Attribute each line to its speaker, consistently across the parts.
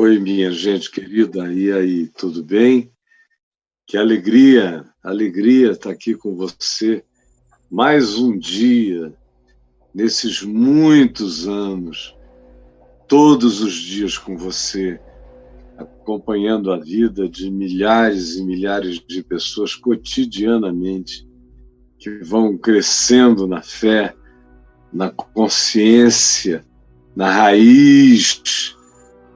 Speaker 1: Oi, minha gente querida, e aí, tudo bem? Que alegria estar aqui com você mais um dia, nesses muitos anos, todos os dias com você, acompanhando a vida de milhares e milhares de pessoas cotidianamente, que vão crescendo na fé, na consciência, na raiz,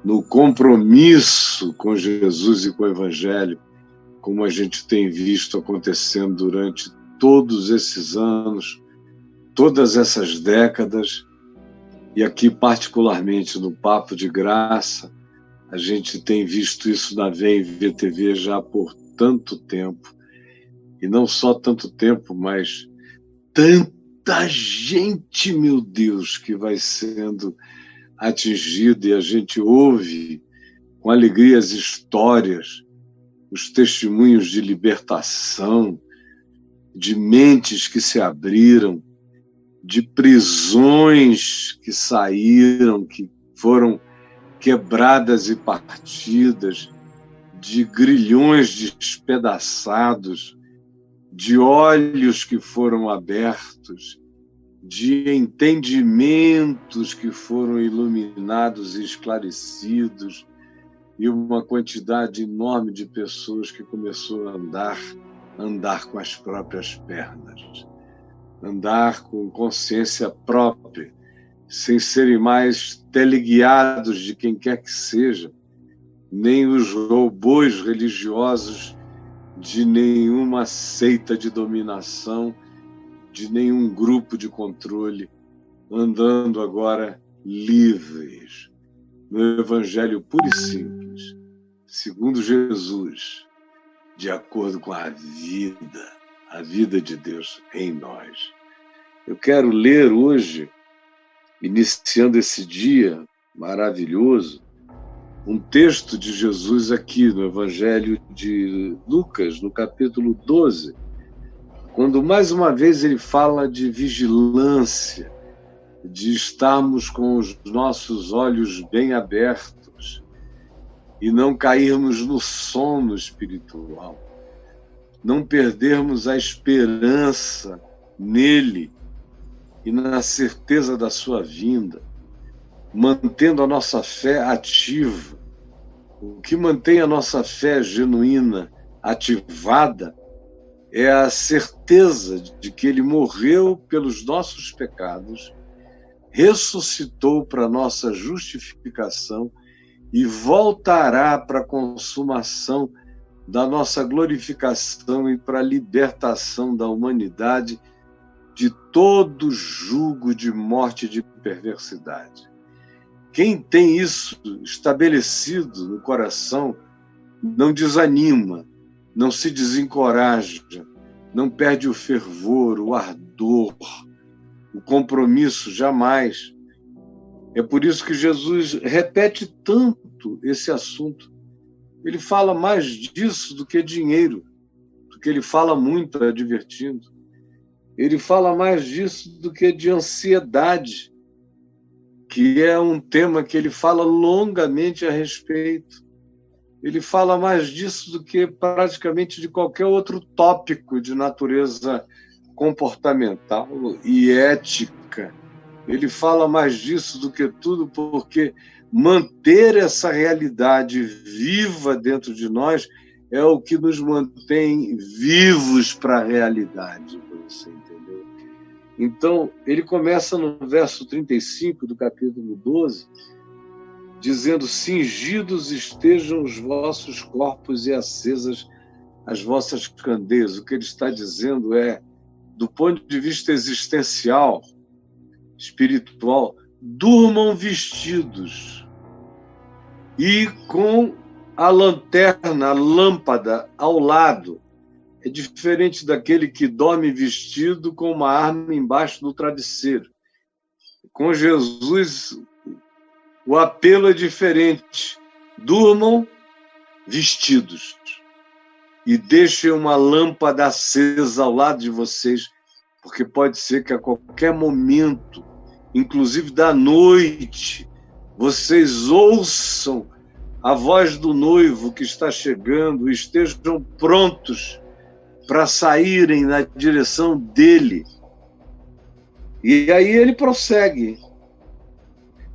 Speaker 1: no compromisso com Jesus e com o Evangelho, como a gente tem visto acontecendo durante todos esses anos, todas essas décadas, e aqui particularmente no Papo de Graça, a gente tem visto isso na VEM VTV já por tanto tempo, e não só tanto tempo, mas tanta gente, meu Deus, que vai sendo atingida, e a gente ouve com alegria as histórias, os testemunhos de libertação, de mentes que se abriram, de prisões que saíram, que foram quebradas e partidas, de grilhões despedaçados, de olhos que foram abertos, de entendimentos que foram iluminados e esclarecidos, e uma quantidade enorme de pessoas que começou a andar com as próprias pernas, andar com consciência própria, sem serem mais teleguiados de quem quer que seja, nem os robôs religiosos de nenhuma seita de dominação, de nenhum grupo de controle, andando agora livres, no Evangelho puro e simples, segundo Jesus, de acordo com a vida de Deus em nós. Eu quero ler hoje, iniciando esse dia maravilhoso, um texto de Jesus aqui no Evangelho de Lucas, no capítulo 12, quando mais uma vez ele fala de vigilância, de estarmos com os nossos olhos bem abertos e não cairmos no sono espiritual, não perdermos a esperança nele e na certeza da sua vinda, mantendo a nossa fé ativa. O que mantém a nossa fé genuína, ativada, é a certeza de que ele morreu pelos nossos pecados, ressuscitou para nossa justificação e voltará para a consumação da nossa glorificação e para a libertação da humanidade de todo jugo de morte e de perversidade. Quem tem isso estabelecido no coração não desanima, não se desencoraja, não perde o fervor, o ardor, o compromisso, jamais. É por isso que Jesus repete tanto esse assunto. Ele fala mais disso do que dinheiro, porque ele fala muito advertindo. Ele fala mais disso do que de ansiedade, que é um tema que ele fala longamente a respeito. Ele fala mais disso do que praticamente de qualquer outro tópico de natureza comportamental e ética. Ele fala mais disso do que tudo, porque manter essa realidade viva dentro de nós é o que nos mantém vivos para a realidade, você entendeu? Então, ele começa no verso 35 do capítulo 12, dizendo: cingidos estejam os vossos corpos e acesas as vossas candeias. O que ele está dizendo é, do ponto de vista existencial, espiritual, durmam vestidos e com a lanterna, a lâmpada ao lado. É diferente daquele que dorme vestido com uma arma embaixo do travesseiro. Com Jesus, o apelo é diferente. Durmam vestidos e deixem uma lâmpada acesa ao lado de vocês, porque pode ser que a qualquer momento, inclusive da noite, vocês ouçam a voz do noivo que está chegando, estejam prontos para saírem na direção dele. E aí ele prossegue,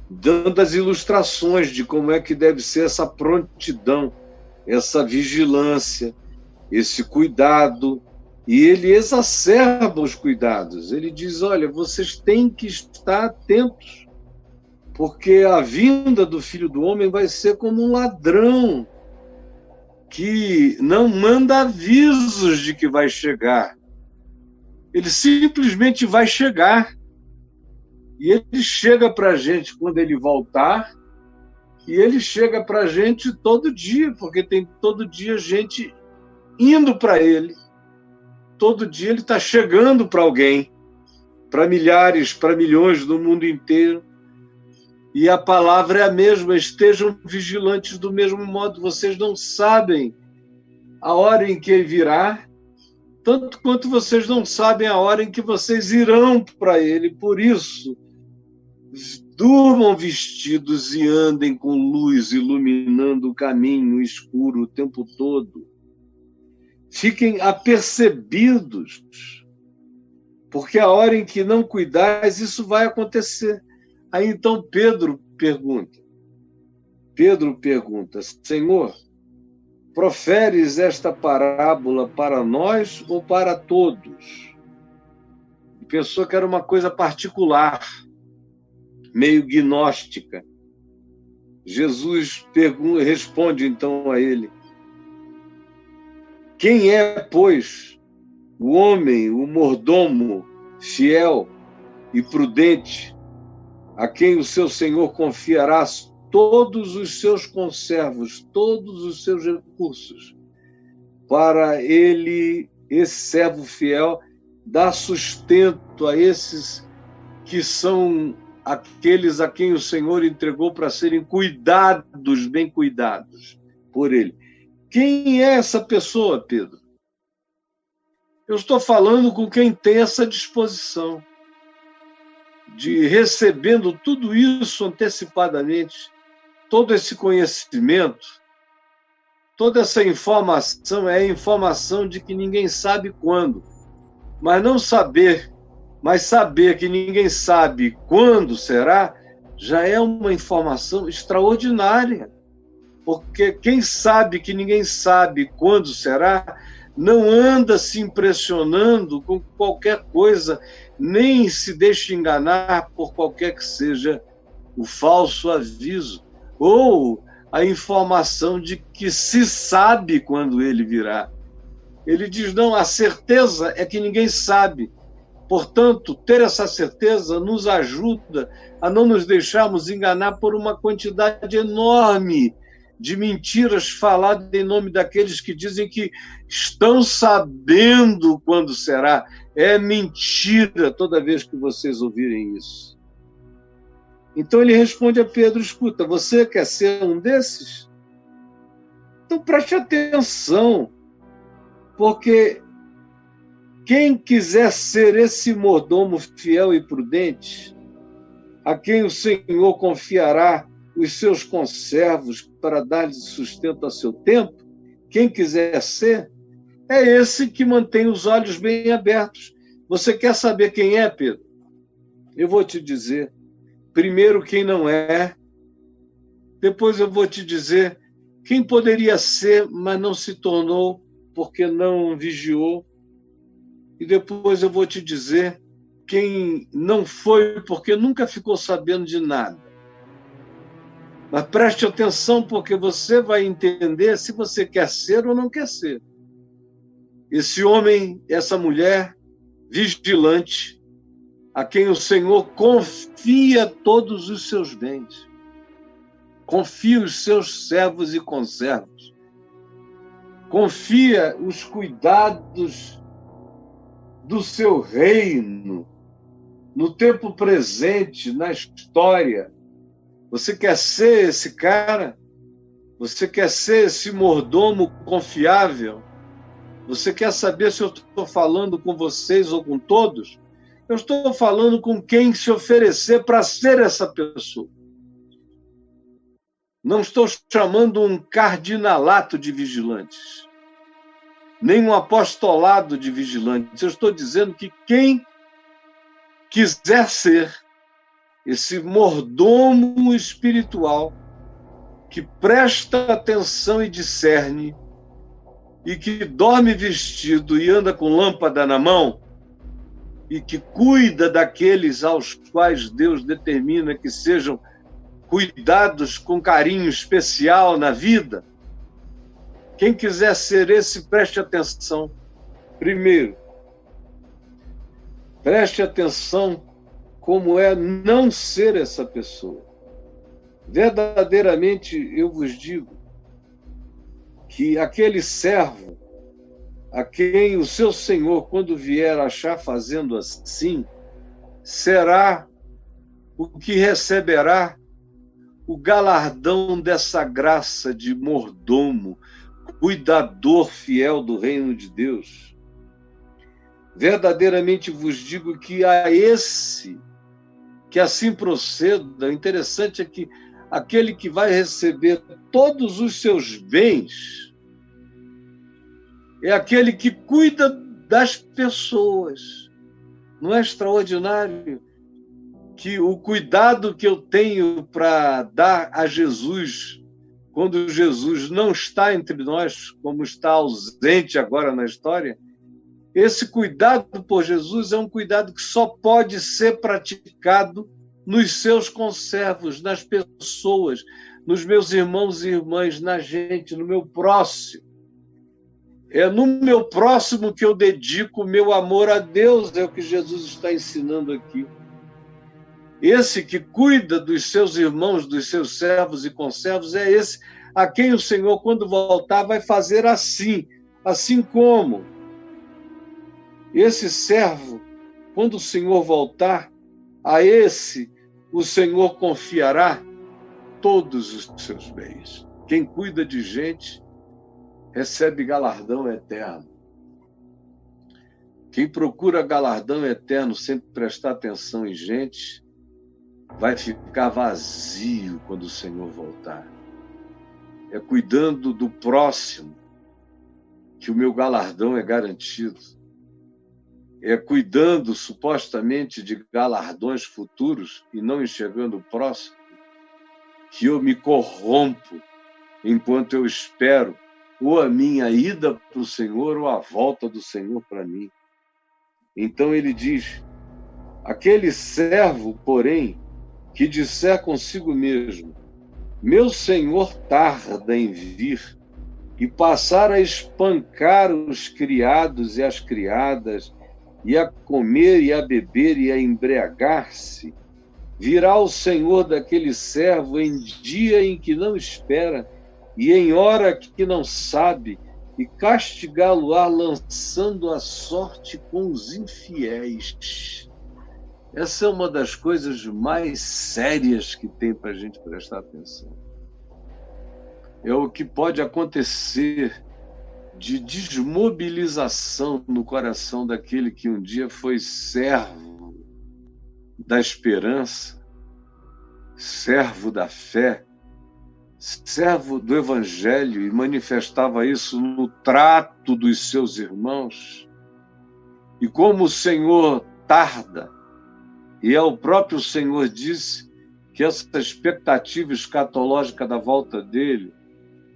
Speaker 1: dando as ilustrações de como é que deve ser essa prontidão, essa vigilância, esse cuidado. E ele exacerba os cuidados. Ele diz, olha, vocês têm que estar atentos, porque a vinda do Filho do Homem vai ser como um ladrão que não manda avisos de que vai chegar. Ele simplesmente vai chegar. E ele chega para a gente quando ele voltar, e ele chega para a gente todo dia, porque tem todo dia gente indo para ele. Todo dia ele está chegando para alguém, para milhares, para milhões do mundo inteiro. E a palavra é a mesma, estejam vigilantes do mesmo modo. Vocês não sabem a hora em que ele virá, tanto quanto vocês não sabem a hora em que vocês irão para ele. Por isso, durmam vestidos e andem com luz iluminando o caminho escuro o tempo todo. Fiquem apercebidos, porque a hora em que não cuidais, isso vai acontecer. Aí então Pedro pergunta, Senhor, proferes esta parábola para nós ou para todos? E pensou que era uma coisa particular, meio gnóstica. Jesus responde então a ele, quem é, pois, o homem, o mordomo fiel e prudente, a quem o seu Senhor confiará todos os seus conservos, todos os seus recursos, para ele, esse servo fiel, dar sustento a esses que são aqueles a quem o Senhor entregou para serem cuidados, bem cuidados por ele. Quem é essa pessoa, Pedro? Eu estou falando com quem tem essa disposição de, recebendo tudo isso antecipadamente, todo esse conhecimento, toda essa informação é a informação de que ninguém sabe quando, mas saber que ninguém sabe quando será, já é uma informação extraordinária. Porque quem sabe que ninguém sabe quando será, não anda se impressionando com qualquer coisa, nem se deixa enganar por qualquer que seja o falso aviso, ou a informação de que se sabe quando ele virá. Ele diz, não, a certeza é que ninguém sabe. Portanto, ter essa certeza nos ajuda a não nos deixarmos enganar por uma quantidade enorme de mentiras faladas em nome daqueles que dizem que estão sabendo quando será. É mentira toda vez que vocês ouvirem isso. Então ele responde a Pedro, escuta, você quer ser um desses? Então preste atenção, porque quem quiser ser esse mordomo fiel e prudente, a quem o Senhor confiará os seus conservos para dar-lhes sustento a seu tempo, quem quiser ser, é esse que mantém os olhos bem abertos. Você quer saber quem é, Pedro? Eu vou te dizer. Primeiro, quem não é. Depois eu vou te dizer quem poderia ser, mas não se tornou porque não vigiou. E depois eu vou te dizer quem não foi porque nunca ficou sabendo de nada. Mas preste atenção, porque você vai entender se você quer ser ou não quer ser. Esse homem, essa mulher, vigilante, a quem o Senhor confia todos os seus bens. Confia os seus servos e conservos. Confia os cuidados do seu reino, no tempo presente, na história. Você quer ser esse cara? Você quer ser esse mordomo confiável? Você quer saber se eu estou falando com vocês ou com todos? Eu estou falando com quem se oferecer para ser essa pessoa. Não estou chamando um cardinalato de vigilantes, nem um apostolado de vigilantes. Eu estou dizendo que quem quiser ser esse mordomo espiritual que presta atenção e discerne, e que dorme vestido e anda com lâmpada na mão, e que cuida daqueles aos quais Deus determina que sejam cuidados com carinho especial na vida. Quem quiser ser esse, preste atenção. Primeiro, preste atenção como é não ser essa pessoa. Verdadeiramente, eu vos digo que aquele servo a quem o seu Senhor, quando vier achar fazendo assim, será o que receberá o galardão dessa graça de mordomo, cuidador fiel do reino de Deus. Verdadeiramente vos digo que a esse que assim proceda, o interessante é que aquele que vai receber todos os seus bens é aquele que cuida das pessoas. Não é extraordinário que o cuidado que eu tenho para dar a Jesus, quando Jesus não está entre nós, como está ausente agora na história, esse cuidado por Jesus é um cuidado que só pode ser praticado nos seus conservos, nas pessoas, nos meus irmãos e irmãs, na gente, no meu próximo. É no meu próximo que eu dedico o meu amor a Deus, é o que Jesus está ensinando aqui. Esse que cuida dos seus irmãos, dos seus servos e conservos, é esse a quem o Senhor, quando voltar, vai fazer assim. Assim como esse servo, quando o Senhor voltar, a esse o Senhor confiará todos os seus bens. Quem cuida de gente recebe galardão eterno. Quem procura galardão eterno sem prestar atenção em gente, vai ficar vazio quando o Senhor voltar. É cuidando do próximo que o meu galardão é garantido. É cuidando supostamente de galardões futuros e não enxergando o próximo que eu me corrompo enquanto eu espero ou a minha ida para o Senhor ou a volta do Senhor para mim. Então ele diz, aquele servo, porém, que disser consigo mesmo, meu Senhor tarda em vir, e passar a espancar os criados e as criadas, e a comer e a beber e a embriagar-se, virá o Senhor daquele servo em dia em que não espera, e em hora que não sabe, e castigá-lo-á lançando a sorte com os infiéis. Essa é uma das coisas mais sérias que tem para a gente prestar atenção. É o que pode acontecer de desmobilização no coração daquele que um dia foi servo da esperança, servo da fé, servo do Evangelho, e manifestava isso no trato dos seus irmãos. E como o Senhor tarda, e é o próprio Senhor disse que essa expectativa escatológica da volta dele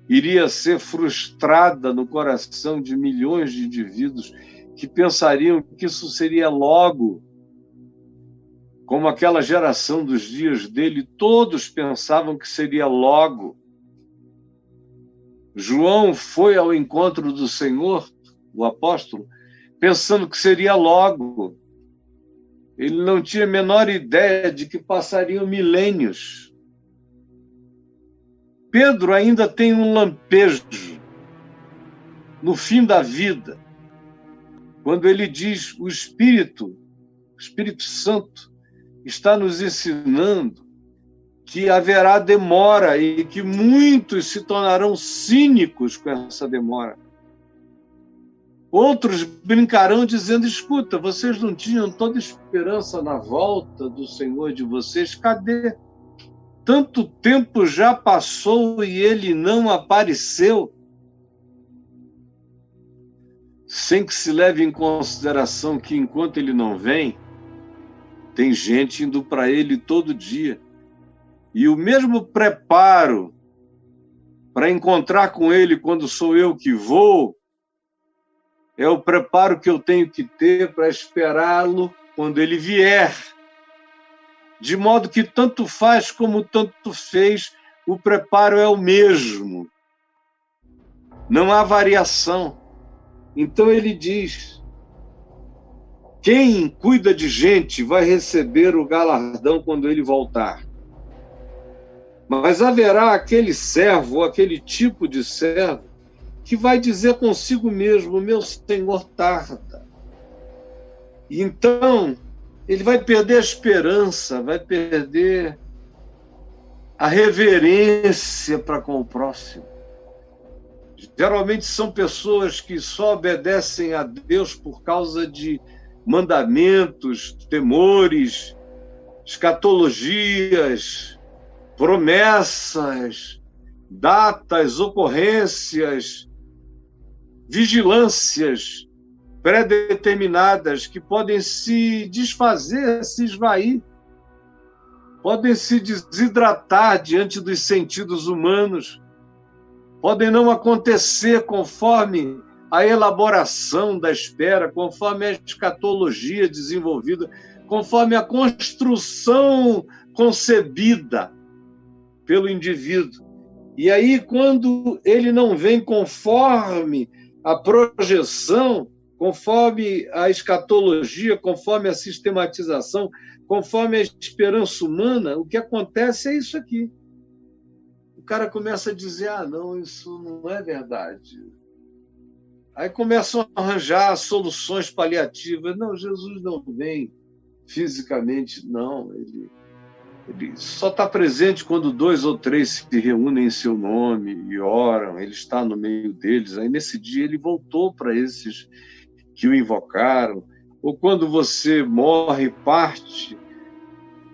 Speaker 1: iria ser frustrada no coração de milhões de indivíduos que pensariam que isso seria logo, como aquela geração dos dias dele, todos pensavam que seria logo. João foi ao encontro do Senhor, o apóstolo, pensando que seria logo. Ele não tinha a menor ideia de que passariam milênios. Pedro ainda tem um lampejo no fim da vida, quando ele diz, o Espírito Santo está nos ensinando que haverá demora e que muitos se tornarão cínicos com essa demora. Outros brincarão dizendo, escuta, vocês não tinham toda esperança na volta do Senhor de vocês? Cadê? Tanto tempo já passou e ele não apareceu, sem que se leve em consideração que, enquanto ele não vem, tem gente indo para ele todo dia. E o mesmo preparo para encontrar com ele quando sou eu que vou, é o preparo que eu tenho que ter para esperá-lo quando ele vier. De modo que tanto faz como tanto fez, o preparo é o mesmo. Não há variação. Então ele diz: quem cuida de gente vai receber o galardão quando ele voltar. Mas haverá aquele servo, ou aquele tipo de servo, que vai dizer consigo mesmo: meu senhor tarda. E então ele vai perder a esperança, vai perder a reverência para com o próximo. Geralmente são pessoas que só obedecem a Deus por causa de mandamentos, temores, escatologias, promessas, datas, ocorrências, vigilâncias pré-determinadas que podem se desfazer, se esvair, podem se desidratar diante dos sentidos humanos, podem não acontecer conforme a elaboração da espera, conforme a escatologia desenvolvida, conforme a construção concebida pelo indivíduo. E aí, quando ele não vem conforme a projeção, conforme a escatologia, conforme a sistematização, conforme a esperança humana, o que acontece é isso aqui. O cara começa a dizer: não, isso não é verdade. Aí começam a arranjar soluções paliativas. Não, Jesus não vem fisicamente, não. Ele só está presente quando 2 ou 3 se reúnem em seu nome e oram. Ele está no meio deles. Aí, nesse dia, ele voltou para esses que o invocaram. Ou quando você morre e parte,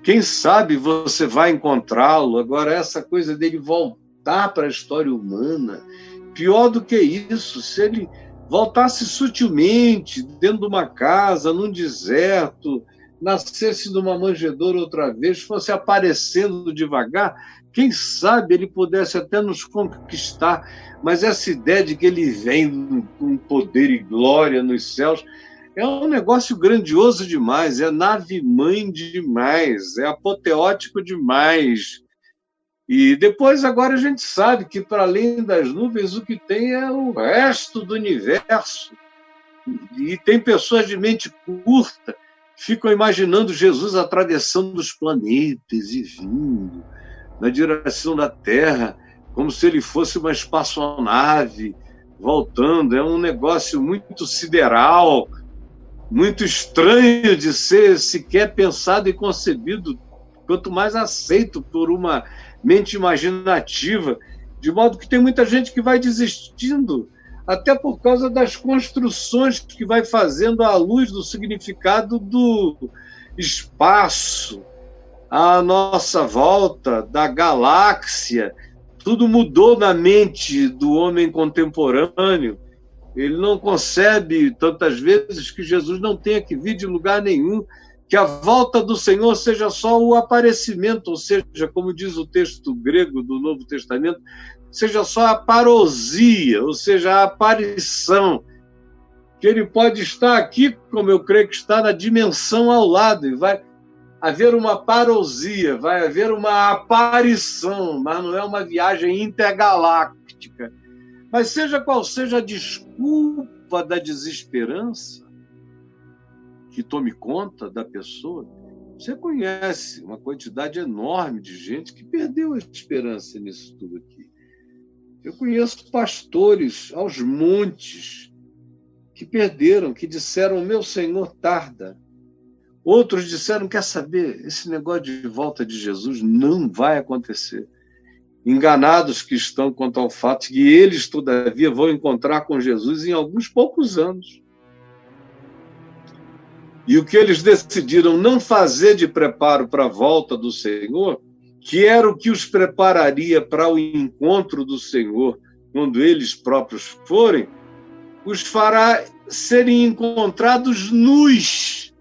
Speaker 1: quem sabe você vai encontrá-lo. Agora, essa coisa dele voltar para a história humana, pior do que isso, se ele voltasse sutilmente dentro de uma casa, num deserto, nascesse numa manjedoura outra vez, fosse aparecendo devagar, quem sabe ele pudesse até nos conquistar. Mas essa ideia de que ele vem com poder e glória nos céus é um negócio grandioso demais, é nave-mãe demais, é apoteótico demais. E depois, agora, a gente sabe que, para além das nuvens, o que tem é o resto do universo. E tem pessoas de mente curta que ficam imaginando Jesus atravessando os planetas e vindo na direção da Terra, como se ele fosse uma espaçonave voltando. É um negócio muito sideral, muito estranho de ser sequer pensado e concebido, quanto mais aceito por uma mente imaginativa, de modo que tem muita gente que vai desistindo, até por causa das construções que vai fazendo à luz do significado do espaço, à nossa volta, da galáxia. Tudo mudou na mente do homem contemporâneo. Ele não concebe, tantas vezes, que Jesus não tenha que vir de lugar nenhum, que a volta do Senhor seja só o aparecimento, ou seja, como diz o texto grego do Novo Testamento, seja só a parousia, ou seja, a aparição, que ele pode estar aqui, como eu creio que está, na dimensão ao lado, e vai haver uma parousia, vai haver uma aparição, mas não é uma viagem intergaláctica. Mas seja qual seja a desculpa da desesperança que tome conta da pessoa, você conhece uma quantidade enorme de gente que perdeu a esperança nisso tudo aqui. Eu conheço pastores aos montes que perderam, que disseram: meu Senhor tarda. Outros disseram: quer saber, esse negócio de volta de Jesus não vai acontecer. Enganados que estão quanto ao fato que eles, todavia, vão encontrar com Jesus em alguns poucos anos. E o que eles decidiram não fazer de preparo para a volta do Senhor que era o que os prepararia para o encontro do Senhor, quando eles próprios forem, os fará serem encontrados nus,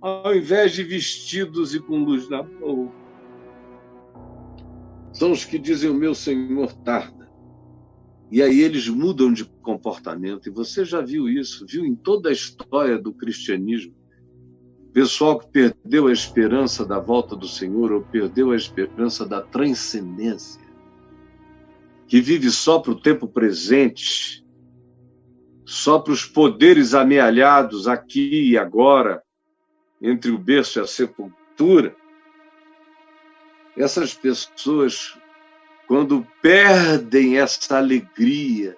Speaker 1: ao invés de vestidos e com luz na boca. São os que dizem: o meu Senhor tarda. E aí eles mudam de comportamento. E você já viu isso, viu em toda a história do cristianismo. Pessoal que perdeu a esperança da volta do Senhor, ou perdeu a esperança da transcendência, que vive só para o tempo presente, só para os poderes amealhados aqui e agora, entre o berço e a sepultura. Essas pessoas, quando perdem essa alegria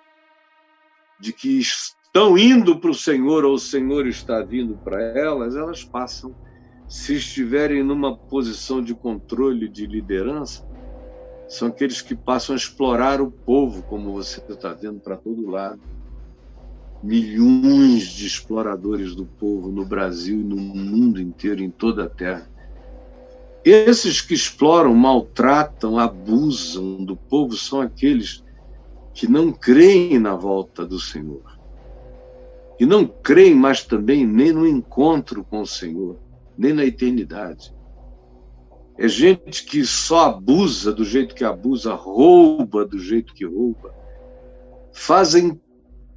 Speaker 1: de que estão indo para o Senhor, ou o Senhor está vindo para elas, elas passam, se estiverem numa posição de controle, de liderança, são aqueles que passam a explorar o povo, como você está vendo para todo lado. Milhões de exploradores do povo no Brasil e no mundo inteiro, em toda a terra. Esses que exploram, maltratam, abusam do povo são aqueles que não creem na volta do Senhor. E não creem mais também nem no encontro com o Senhor, nem na eternidade. É gente que só abusa do jeito que abusa, rouba do jeito que rouba, fazem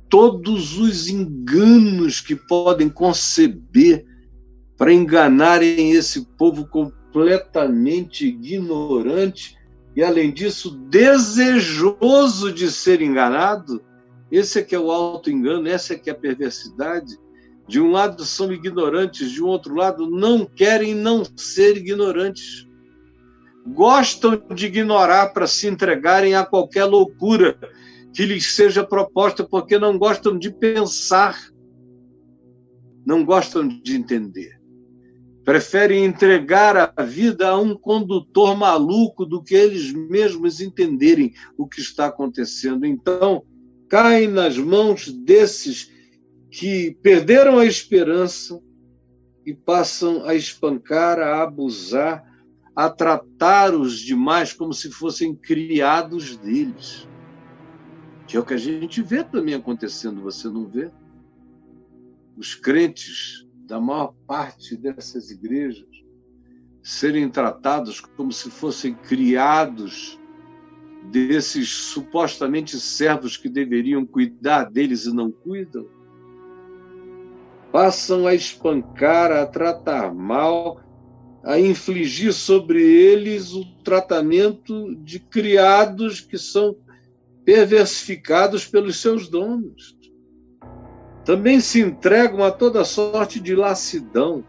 Speaker 1: todos os enganos que podem conceber para enganarem esse povo completamente ignorante e, além disso, desejoso de ser enganado. Esse é que é o auto-engano, essa é que é a perversidade. De um lado são ignorantes, de um outro lado não querem não ser ignorantes. Gostam de ignorar para se entregarem a qualquer loucura que lhes seja proposta, porque não gostam de pensar, não gostam de entender. Preferem entregar a vida a um condutor maluco do que eles mesmos entenderem o que está acontecendo. Então, caem nas mãos desses que perderam a esperança e passam a espancar, a abusar, a tratar os demais como se fossem criados deles. Que é o que a gente vê também acontecendo, você não vê? Os crentes da maior parte dessas igrejas serem tratados como se fossem criados desses supostamente servos que deveriam cuidar deles e não cuidam. Passam a espancar, a tratar mal, a infligir sobre eles o tratamento de criados que são perversificados pelos seus donos. Também se entregam a toda sorte de lassidão,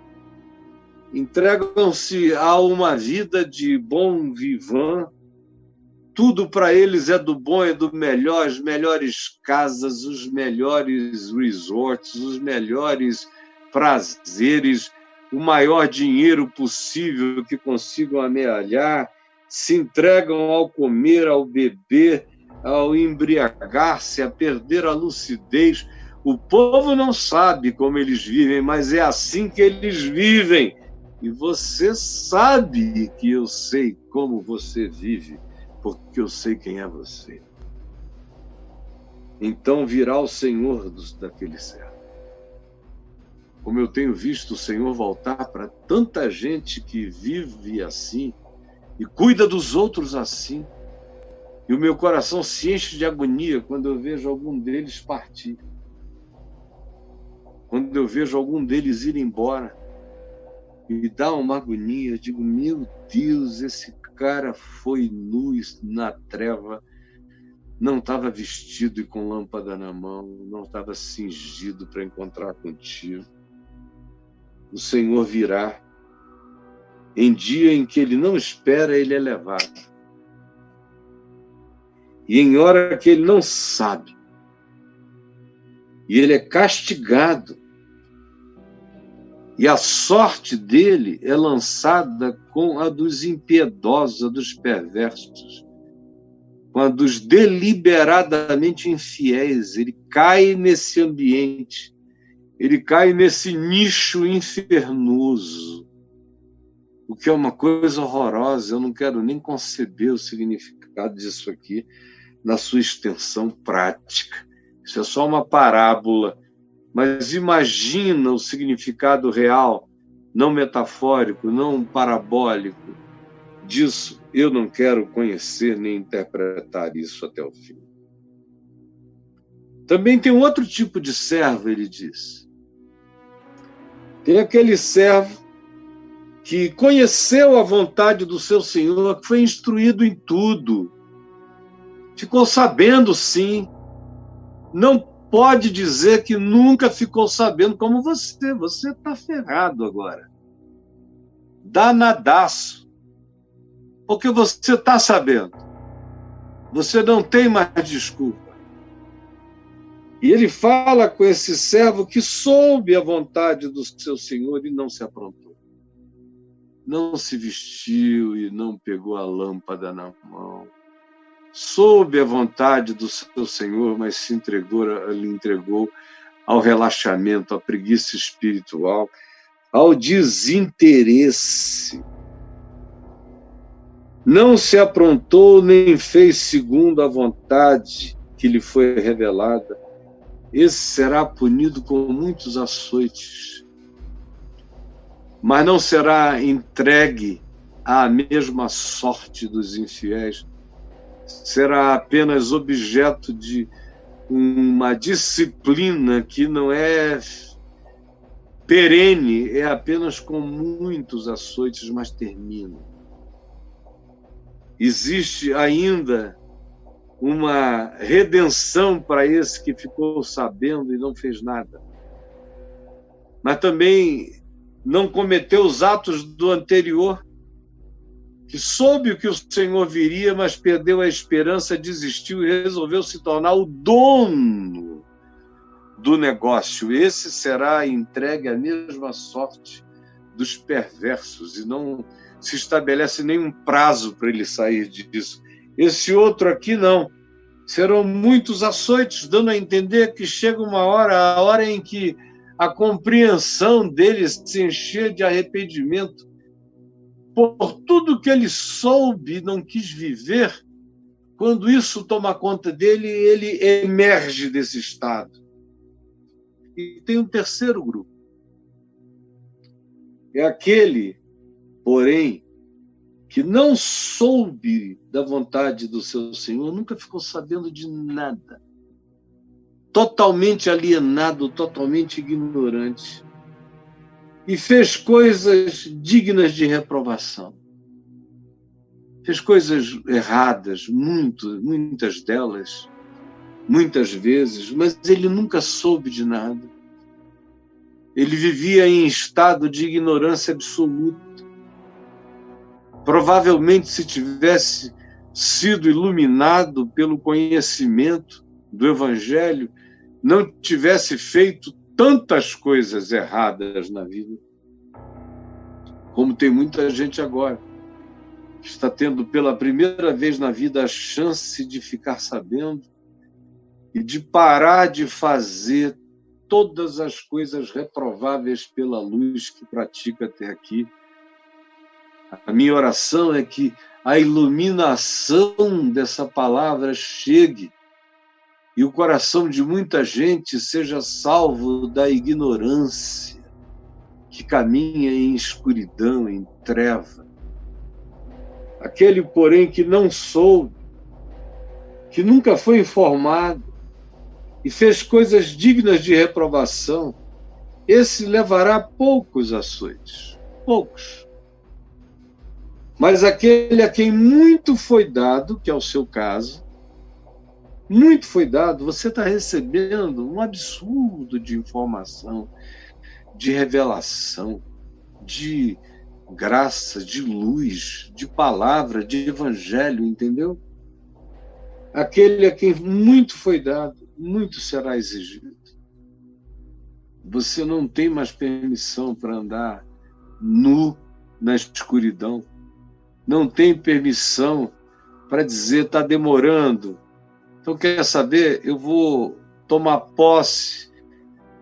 Speaker 1: entregam-se a uma vida de bon vivant, tudo para eles é do bom, é do melhor, as melhores casas, os melhores resorts, os melhores prazeres, o maior dinheiro possível que consigam amealhar, se entregam ao comer, ao beber, ao embriagar-se, a perder a lucidez. O povo não sabe como eles vivem, mas é assim que eles vivem. E você sabe que eu sei como você vive, porque eu sei quem é você. Então virá o Senhor daquele servo. Como eu tenho visto o Senhor voltar para tanta gente que vive assim e cuida dos outros assim. E o meu coração se enche de agonia quando eu vejo algum deles partir. Quando eu vejo algum deles ir embora. Me dá uma agonia. Eu digo, meu Deus, esse cara foi nu na treva, não estava vestido e com lâmpada na mão, não estava cingido para encontrar contigo. O Senhor virá. Em dia em que ele não espera, ele é levado. E em hora que ele não sabe. E ele é castigado. E a sorte dele é lançada com a dos impiedosos, a dos perversos, com a dos deliberadamente infiéis. Ele cai nesse ambiente, ele cai nesse nicho infernoso. o que é uma coisa horrorosa. Eu não quero nem conceber o significado disso aqui na sua extensão prática. Isso é só uma parábola, mas imagina o significado real, não metafórico, não parabólico disso. Eu não quero conhecer nem interpretar isso até o fim. Também tem outro tipo de servo, ele diz. Tem aquele servo que conheceu a vontade do seu Senhor, que foi instruído em tudo, ficou sabendo, sim. Não pode dizer que nunca ficou sabendo como você. Você está ferrado agora. Danadaço. Porque você está sabendo. Você não tem mais desculpa. E ele fala com esse servo que soube a vontade do seu Senhor e não se aprontou. Não se vestiu e não pegou a lâmpada na mão. Soube a vontade do seu Senhor, mas se lhe entregou ao relaxamento, à preguiça espiritual, ao desinteresse. Não se aprontou nem fez segundo a vontade que lhe foi revelada. Esse será punido com muitos açoites, mas não será entregue à mesma sorte dos infiéis. Será apenas objeto de uma disciplina que não é perene, é apenas com muitos açoites, mas termina. Existe ainda uma redenção para esse que ficou sabendo e não fez nada. Mas também não cometeu os atos do anterior, que soube o que o Senhor viria, mas perdeu a esperança, desistiu e resolveu se tornar o dono do negócio. Esse será entregue à mesma sorte dos perversos, e não se estabelece nenhum prazo para ele sair disso. Esse outro aqui não. Serão muitos açoites, dando a entender que chega uma hora, a hora em que a compreensão dele se encher de arrependimento por tudo que ele soube e não quis viver. Quando isso toma conta dele, ele emerge desse estado. E tem um terceiro grupo. É aquele, porém, que não soube da vontade do seu Senhor, nunca ficou sabendo de nada. Totalmente alienado, totalmente ignorante. E fez coisas dignas de reprovação. Fez coisas erradas, muitas delas, muitas vezes, mas ele nunca soube de nada. Ele vivia em estado de ignorância absoluta. Provavelmente, se tivesse sido iluminado pelo conhecimento do Evangelho, não tivesse feito tantas coisas erradas na vida, como tem muita gente agora, que está tendo pela primeira vez na vida a chance de ficar sabendo e de parar de fazer todas as coisas reprováveis pela luz que pratica até aqui. A minha oração é que a iluminação dessa palavra chegue e o coração de muita gente seja salvo da ignorância que caminha em escuridão, em treva. Aquele, porém, que não soube, que nunca foi informado e fez coisas dignas de reprovação, esse levará poucos açoites, poucos. Mas aquele a quem muito foi dado, que é o seu caso, muito foi dado, você está recebendo um absurdo de informação, de revelação, de graça, de luz, de palavra, de evangelho, entendeu? Aquele a quem muito foi dado, muito será exigido. Você não tem mais permissão para andar nu na escuridão. Não tem permissão para dizer está demorando. Então, quer saber? Eu vou tomar posse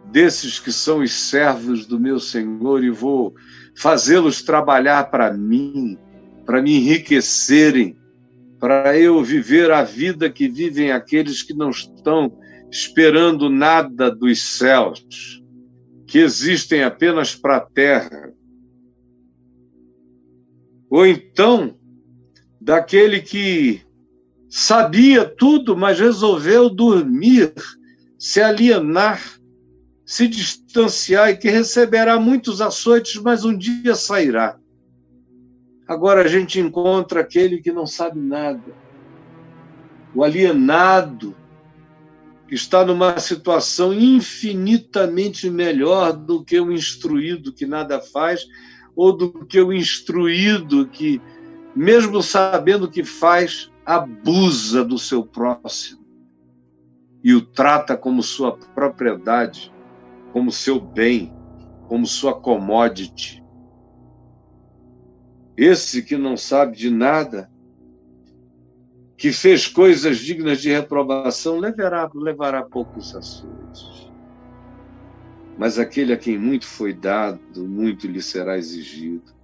Speaker 1: desses que são os servos do meu Senhor e vou fazê-los trabalhar para mim, para me enriquecerem, para eu viver a vida que vivem aqueles que não estão esperando nada dos céus, que existem apenas para a terra. Ou então, daquele que sabia tudo, mas resolveu dormir, se alienar, se distanciar e que receberá muitos açoites, mas um dia sairá. Agora a gente encontra aquele que não sabe nada, o alienado, que está numa situação infinitamente melhor do que o instruído que nada faz, ou do que o instruído que, mesmo sabendo o que faz, abusa do seu próximo e o trata como sua propriedade, como seu bem, como sua commodity. Esse que não sabe de nada, que fez coisas dignas de reprovação, levará poucos açoites. Mas aquele a quem muito foi dado, muito lhe será exigido.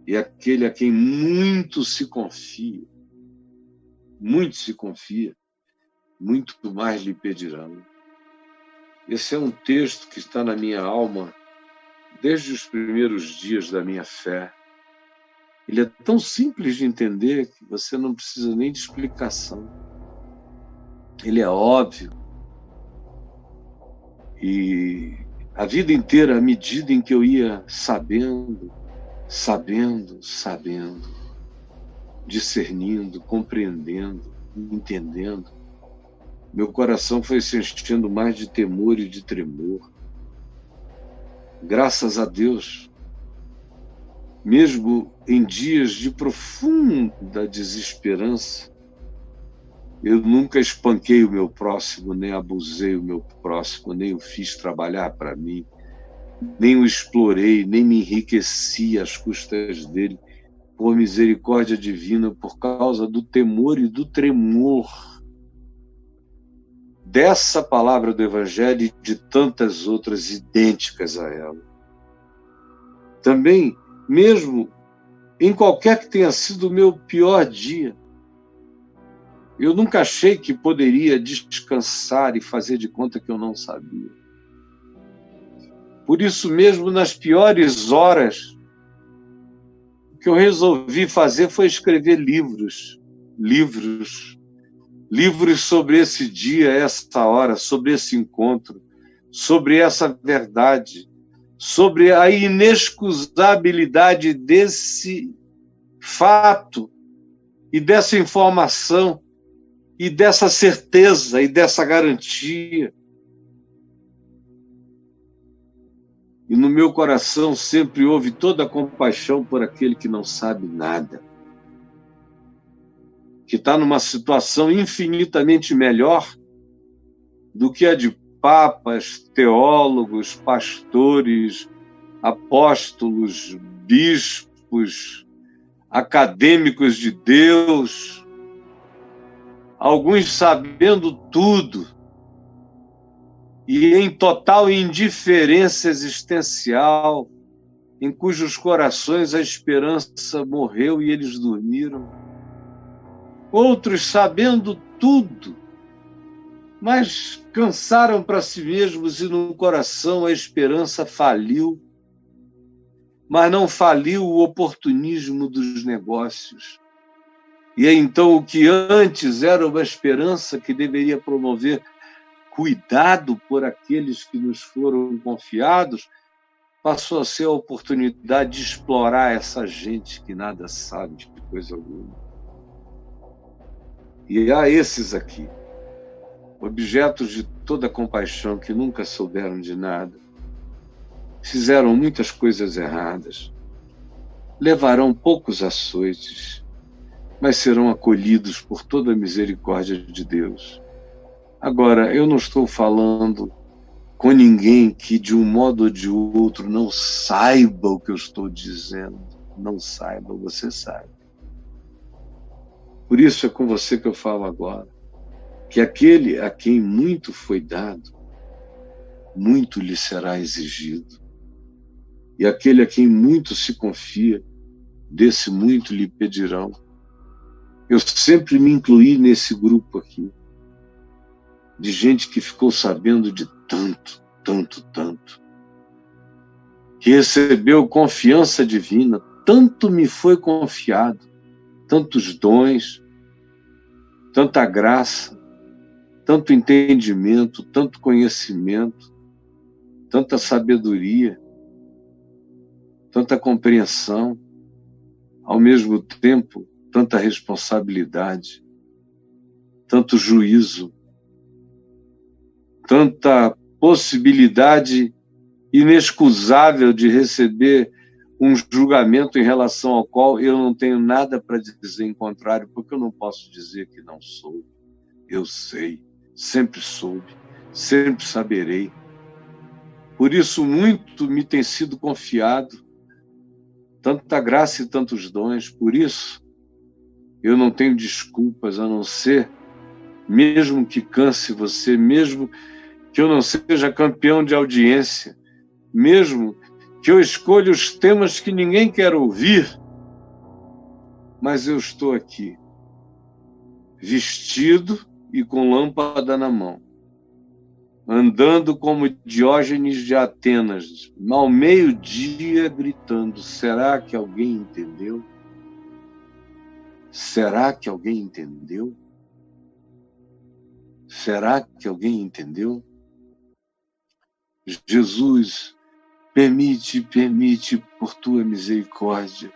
Speaker 1: E aquele a quem muito se confia, muito mais lhe pedirão. Esse é um texto que está na minha alma desde os primeiros dias da minha fé. Ele é tão simples de entender que você não precisa nem de explicação. Ele é óbvio. E a vida inteira, à medida em que eu ia sabendo, discernindo, compreendendo, entendendo, meu coração foi se enchendo mais de temor e de tremor. Graças a Deus, mesmo em dias de profunda desesperança, eu nunca espanquei o meu próximo, nem abusei o meu próximo, nem o fiz trabalhar para mim, nem o explorei, nem me enriqueci às custas dele, por misericórdia divina, por causa do temor e do tremor dessa palavra do Evangelho e de tantas outras idênticas a ela. Também, mesmo em qualquer que tenha sido o meu pior dia, eu nunca achei que poderia descansar e fazer de conta que eu não sabia. Por isso mesmo, nas piores horas, o que eu resolvi fazer foi escrever livros sobre esse dia, essa hora, sobre esse encontro, sobre essa verdade, sobre a inexcusabilidade desse fato e dessa informação e dessa certeza e dessa garantia. E no meu coração sempre houve toda a compaixão por aquele que não sabe nada, que está numa situação infinitamente melhor do que a de papas, teólogos, pastores, apóstolos, bispos, acadêmicos de Deus, alguns sabendo tudo e em total indiferença existencial, em cujos corações a esperança morreu e eles dormiram. Outros sabendo tudo, mas cansaram para si mesmos e no coração a esperança faliu, mas não faliu o oportunismo dos negócios. E então o que antes era uma esperança que deveria promover cuidado por aqueles que nos foram confiados, passou a ser a oportunidade de explorar essa gente que nada sabe de coisa alguma. E há esses aqui, objetos de toda compaixão, que nunca souberam de nada, fizeram muitas coisas erradas, levarão poucos açoites, mas serão acolhidos por toda a misericórdia de Deus. Agora, eu não estou falando com ninguém que, de um modo ou de outro, não saiba o que eu estou dizendo. Não saiba, você sabe. Por isso é com você que eu falo agora, que aquele a quem muito foi dado, muito lhe será exigido. E aquele a quem muito se confia, desse muito lhe pedirão. Eu sempre me incluí nesse grupo aqui, de gente que ficou sabendo de tanto, tanto, tanto, que recebeu confiança divina, tanto me foi confiado, tantos dons, tanta graça, tanto entendimento, tanto conhecimento, tanta sabedoria, tanta compreensão, ao mesmo tempo, tanta responsabilidade, tanto juízo, tanta possibilidade inexcusável de receber um julgamento em relação ao qual eu não tenho nada para dizer em contrário, porque eu não posso dizer que não sou. Eu sei, sempre soube, sempre saberei. Por isso, muito me tem sido confiado, tanta graça e tantos dons. Por isso, eu não tenho desculpas a não ser, mesmo que canse você, mesmo que eu não seja campeão de audiência, mesmo que eu escolha os temas que ninguém quer ouvir, mas eu estou aqui, vestido e com lâmpada na mão, andando como Diógenes de Atenas, ao meio-dia, gritando: será que alguém entendeu? Será que alguém entendeu? Será que alguém entendeu? Jesus, permite, por tua misericórdia,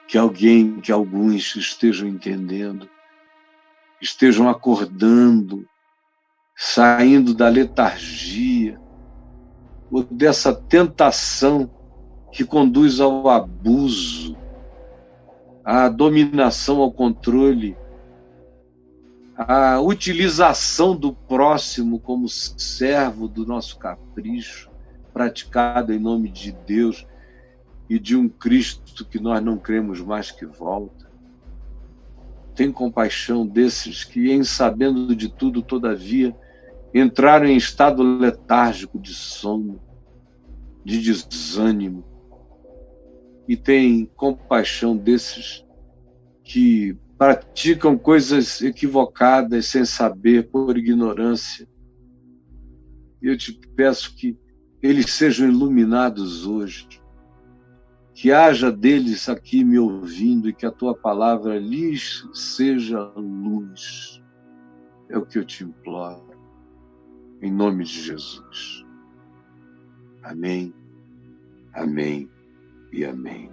Speaker 1: que alguns estejam entendendo, estejam acordando, saindo da letargia, ou dessa tentação que conduz ao abuso, à dominação, ao controle, à utilização do próximo como servo do nosso capricho, praticado em nome de Deus e de um Cristo que nós não cremos mais que volta. Tem compaixão desses que, em sabendo de tudo, todavia, entraram em estado letárgico de sono, de desânimo. E tem compaixão desses que praticam coisas equivocadas sem saber, por ignorância. E eu te peço que eles sejam iluminados hoje, que haja deles aqui me ouvindo e que a tua palavra lhes seja luz. É o que eu te imploro, em nome de Jesus. Amém, amém e amém.